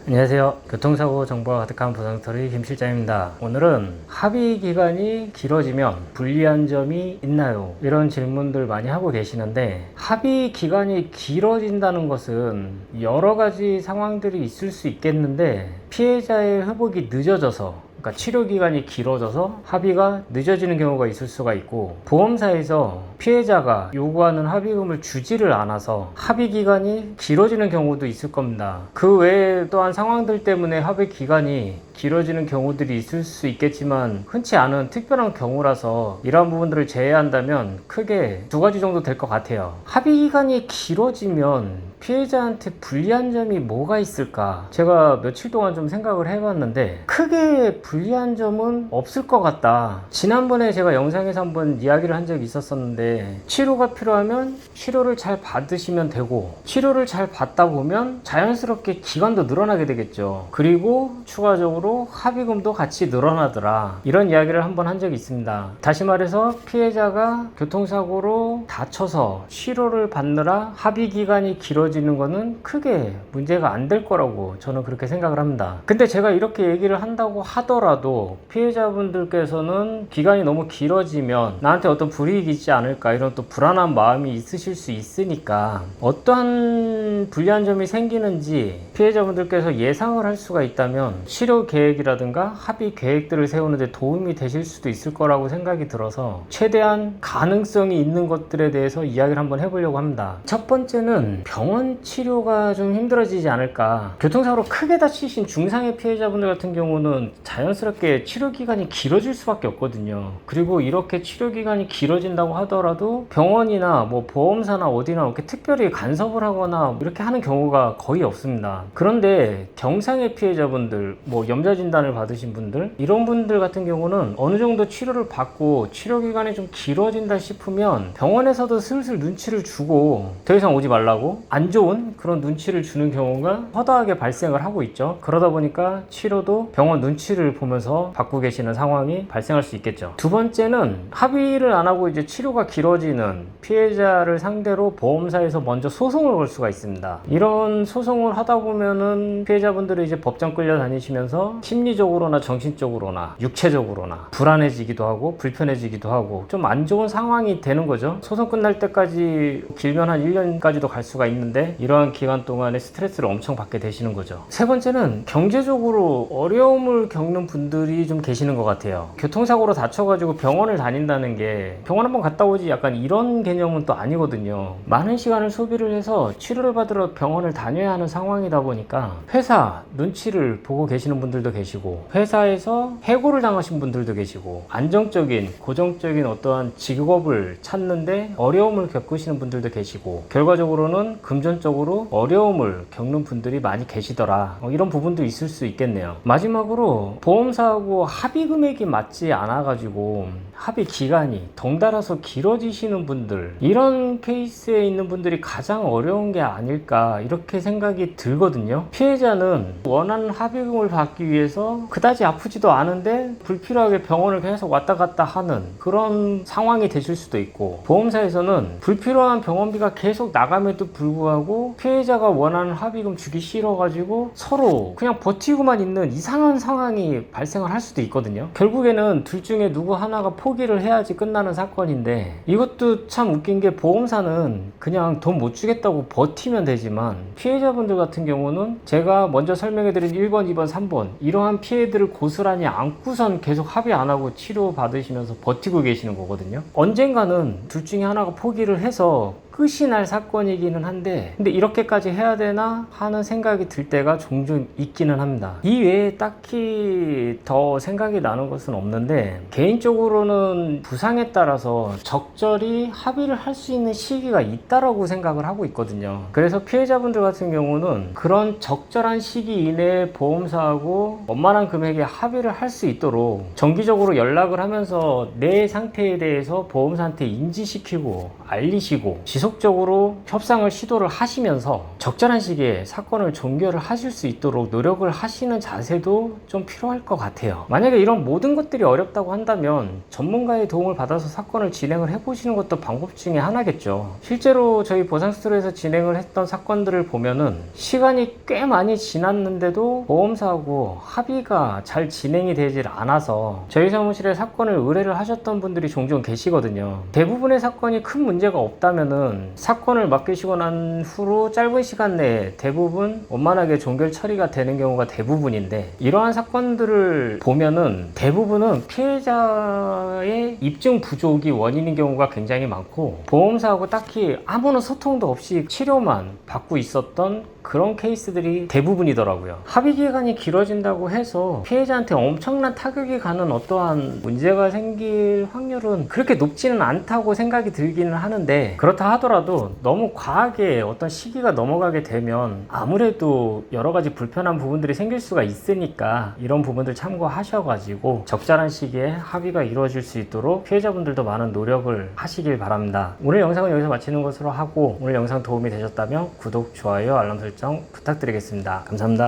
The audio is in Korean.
안녕하세요. 교통사고 정보가 가득한 보상스토리 김 실장입니다. 오늘은 합의 기간이 길어지면 불리한 점이 있나요? 이런 질문들 많이 하고 계시는데, 합의 기간이 길어진다는 것은 여러 가지 상황들이 있을 수 있겠는데, 피해자의 회복이 늦어져서, 그러니까 치료 기간이 길어져서 합의가 늦어지는 경우가 있을 수가 있고, 보험사에서 피해자가 요구하는 합의금을 주지를 않아서 합의 기간이 길어지는 경우도 있을 겁니다. 그 외에 또한 상황들 때문에 합의 기간이 길어지는 경우들이 있을 수 있겠지만, 흔치 않은 특별한 경우라서 이러한 부분들을 제외한다면 크게 두 가지 정도 될 것 같아요. 합의 기간이 길어지면 피해자한테 불리한 점이 뭐가 있을까? 제가 며칠 동안 좀 생각을 해봤는데, 크게 불리한 점은 없을 것 같다. 지난번에 제가 영상에서 한번 이야기를 한 적이 있었었는데, 치료가 필요하면 치료를 잘 받으시면 되고, 치료를 잘 받다 보면 자연스럽게 기간도 늘어나게 되겠죠. 그리고 추가적으로 합의금도 같이 늘어나더라, 이런 이야기를 한번 한 적이 있습니다. 다시 말해서 피해자가 교통사고로 다쳐서 치료를 받느라 합의 기간이 길어지는 거는 크게 문제가 안 될 거라고 저는 그렇게 생각을 합니다. 근데 제가 이렇게 얘기를 한다고 하더라도 피해자분들께서는 기간이 너무 길어지면 나한테 어떤 불이익이 있지 않을까, 이런 또 불안한 마음이 있으실 수 있으니까, 어떠한 불리한 점이 생기는지 피해자분들께서 예상을 할 수가 있다면 치료 계획이라든가 합의 계획들을 세우는데 도움이 되실 수도 있을 거라고 생각이 들어서, 최대한 가능성이 있는 것들에 대해서 이야기를 한번 해보려고 합니다. 첫 번째는 병원 치료가 좀 힘들어지지 않을까. 교통사고로 크게 다치신 중상의 피해자분들 같은 경우는 자연스럽게 치료 기간이 길어질 수밖에 없거든요. 그리고 이렇게 치료 기간이 길어진다고 하더라도 병원이나 뭐 보험사나 어디나 이렇게 특별히 간섭을 하거나 이렇게 하는 경우가 거의 없습니다. 그런데 경상의 피해자분들, 뭐 염좌 진단을 받으신 분들, 이런 분들 같은 경우는 어느 정도 치료를 받고 치료 기간이 좀 길어진다 싶으면 병원에서도 슬슬 눈치를 주고 더 이상 오지 말라고 안 좋은 그런 눈치를 주는 경우가 허다하게 발생을 하고 있죠. 그러다 보니까 치료도 병원 눈치를 보면서 받고 계시는 상황이 발생할 수 있겠죠. 두 번째는 합의를 안 하고 이제 치료가 길어지는 피해자를 상대로 보험사에서 먼저 소송을 걸 수가 있습니다. 이런 소송을 하다 보면은 피해자분들이 이제 법정 끌려다니시면서 심리적으로나 정신적으로나 육체적으로나 불안해지기도 하고 불편해지기도 하고 좀 안 좋은 상황이 되는 거죠. 소송 끝날 때까지 길면 한 1년까지도 갈 수가 있는데, 이러한 기간 동안에 스트레스를 엄청 받게 되시는 거죠. 세 번째는 경제적으로 어려움을 겪는 분들이 좀 계시는 것 같아요. 교통사고로 다쳐가지고 병원을 다닌다는 게 병원 한번 갔다 오지 약간 이런 개념은 또 아니거든요. 많은 시간을 소비를 해서 치료를 받으러 병원을 다녀야 하는 상황이다 보니까 회사 눈치를 보고 계시는 분들도 계시고, 회사에서 해고를 당하신 분들도 계시고, 안정적인 고정적인 어떠한 직업을 찾는데 어려움을 겪으시는 분들도 계시고, 결과적으로는 금전적으로 어려움을 겪는 분들이 많이 계시더라, 이런 부분도 있을 수 있겠네요. 마지막으로 보험사하고 합의 금액이 맞지 않아 가지고 합의 기간이 덩달아서 길어지시는 분들, 이런 케이스에 있는 분들이 가장 어려운 게 아닐까, 이렇게 생각이 들거든요. 피해자는 원하는 합의금을 받기 위해서 그다지 아프지도 않은데 불필요하게 병원을 계속 왔다 갔다 하는 그런 상황이 되실 수도 있고, 보험사에서는 불필요한 병원비가 계속 나감에도 불구하고 피해자가 원하는 합의금 주기 싫어가지고 서로 그냥 버티고만 있는 이상한 상황이 발생을 할 수도 있거든요. 결국에는 둘 중에 누구 하나가 포기를 해야지 끝나는 사건인데, 이것도 참 웃긴 게, 보험사는 그냥 돈 못 주겠다고 버티면 되지만 피해자분들 같은 경우는 제가 먼저 설명해드린 1번, 2번, 3번 이러한 피해들을 고스란히 안고선 계속 합의 안 하고 치료 받으시면서 버티고 계시는 거거든요. 언젠가는 둘 중에 하나가 포기를 해서 끝이 날 사건이기는 한데, 근데 이렇게까지 해야 되나 하는 생각이 들 때가 종종 있기는 합니다. 이 외에 딱히 더 생각이 나는 것은 없는데, 개인적으로는 부상에 따라서 적절히 합의를 할 수 있는 시기가 있다라고 생각을 하고 있거든요. 그래서 피해자분들 같은 경우는 그런 적절한 시기 이내에 보험사하고 원만한 금액에 합의를 할 수 있도록 정기적으로 연락을 하면서 내 상태에 대해서 보험사한테 인지시키고 알리시고, 지속 지속적으로 협상을 시도를 하시면서 적절한 시기에 사건을 종결을 하실 수 있도록 노력을 하시는 자세도 좀 필요할 것 같아요. 만약에 이런 모든 것들이 어렵다고 한다면 전문가의 도움을 받아서 사건을 진행을 해보시는 것도 방법 중에 하나겠죠. 실제로 저희 보상스토리에서 진행을 했던 사건들을 보면은 시간이 꽤 많이 지났는데도 보험사하고 합의가 잘 진행이 되질 않아서 저희 사무실에 사건을 의뢰를 하셨던 분들이 종종 계시거든요. 대부분의 사건이 큰 문제가 없다면은 사건을 맡기시고 난 후로 짧은 시간 내에 대부분 원만하게 종결 처리가 되는 경우가 대부분인데, 이러한 사건들을 보면은 대부분은 피해자의 입증 부족이 원인인 경우가 굉장히 많고, 보험사하고 딱히 아무런 소통도 없이 치료만 받고 있었던 그런 케이스들이 대부분이더라고요. 합의 기간이 길어진다고 해서 피해자한테 엄청난 타격이 가는 어떠한 문제가 생길 확률은 그렇게 높지는 않다고 생각이 들기는 하는데, 그렇다 하더라도 너무 과하게 어떤 시기가 넘어가게 되면 아무래도 여러 가지 불편한 부분들이 생길 수가 있으니까 이런 부분들 참고하셔가지고 적절한 시기에 합의가 이루어질 수 있도록 피해자분들도 많은 노력을 하시길 바랍니다. 오늘 영상은 여기서 마치는 것으로 하고, 오늘 영상 도움이 되셨다면 구독, 좋아요, 알람 설정 부탁드리겠습니다. 감사합니다.